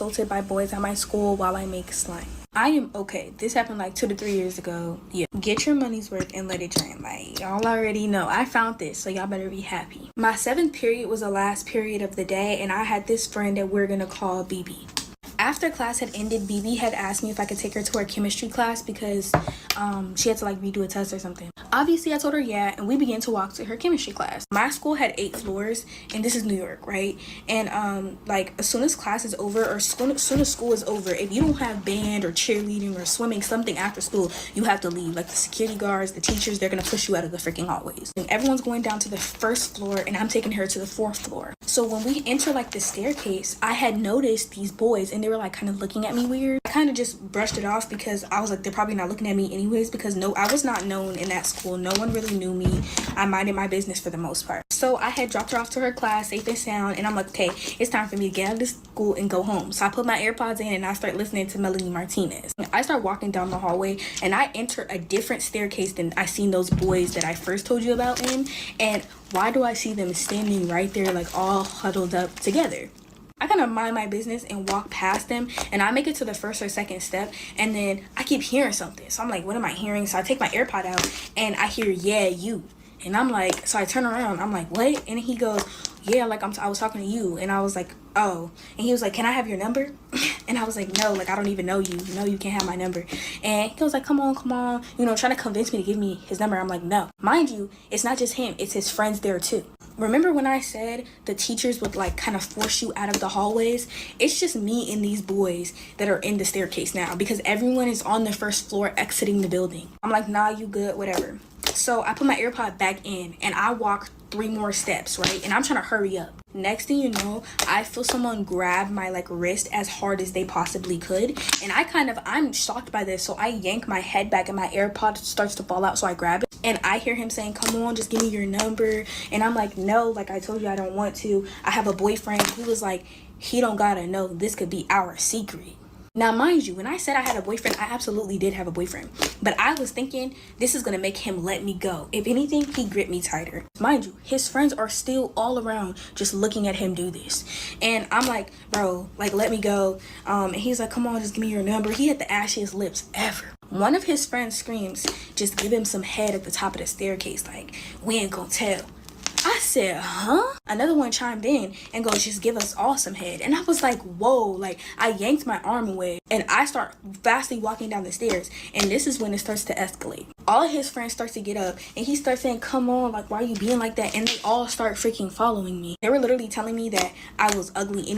assaulted by boys at my school while I make slime. I am okay. This happened like 2 to 3 years ago. Yeah. Get your money's worth and let it drain. Like, y'all already know. I found this, so y'all better be happy. My 7th period was the last period of the day, and I had this friend that we're gonna call BB. After class had ended, BB had asked me if I could take her to her chemistry class because she had to like redo a test or something. Obviously, I told her yeah, and we began to walk to her chemistry class. My school had 8 floors, and this is New York, right? And like as soon as class is over, or as soon as school is over, if you don't have band or cheerleading or swimming, something after school, you have to leave. Like the security guards, the teachers, they're gonna push you out of the freaking hallways. And everyone's going down to the 1st floor, and I'm taking her to the 4th floor. So when we enter like the staircase, I had noticed these boys, and they were like kind of looking at me weird. I kind of just brushed it off because I was like, they're probably not looking at me anyways, because I was not known in that school. No one really knew me. I minded my business for the most part. So I had dropped her off to her class safe and sound, and I'm like, okay, it's time for me to get out of this school and go home. So I put my AirPods in and I start listening to Melanie Martinez. I start walking down the hallway, and I enter a different staircase than I seen those boys that I first told you about in. And why do I see them standing right there, like all huddled up together? I kind of mind my business and walk past them, and I make it to the 1st or 2nd step, and then I keep hearing something. So I'm like, what am I hearing? So I take my AirPod out, and I hear, yeah, you. And I'm like, so I turn around, I'm like, what? And he goes, yeah, like I was talking to you. And I was like, oh. And he was like, can I have your number? And I was like, no, like I don't even know you. No, you can't have my number. And he was like, come on, you know, trying to convince me to give me his number. I'm like, no. Mind you, it's not just him, it's his friends there too. Remember when I said the teachers would like kind of force you out of the hallways? It's just me and these boys that are in the staircase now, because everyone is on the 1st floor exiting the building. I'm like, nah, you good, whatever. So I put my AirPod back in, and I walk 3 more steps, right? And I'm trying to hurry up. Next thing you know, I feel someone grab my like wrist as hard as they possibly could. And I'm shocked by this. So I yank my head back, and my AirPod starts to fall out. So I grab it, and I hear him saying, come on, just give me your number. And I'm like, no, like I told you, I don't want to. I have a boyfriend. He was like, he don't gotta know. This could be our secret. Now, mind you, when I said I had a boyfriend, I absolutely did have a boyfriend. But I was thinking this is going to make him let me go. If anything, he grip me tighter. Mind you, his friends are still all around just looking at him do this. And I'm like, bro, like, let me go. And he's like, come on, just give me your number. He had the ashiest lips ever. One of his friends screams, just give him some head at the top of the staircase. Like, we ain't gonna tell. I said, huh? Another one chimed in and goes, just give us all some head. And I was like, whoa, like I yanked my arm away, and I start fastly walking down the stairs. And this is when it starts to escalate. All of his friends start to get up, and he starts saying, come on, like, why are you being like that? And they all start freaking following me. They were literally telling me that I was ugly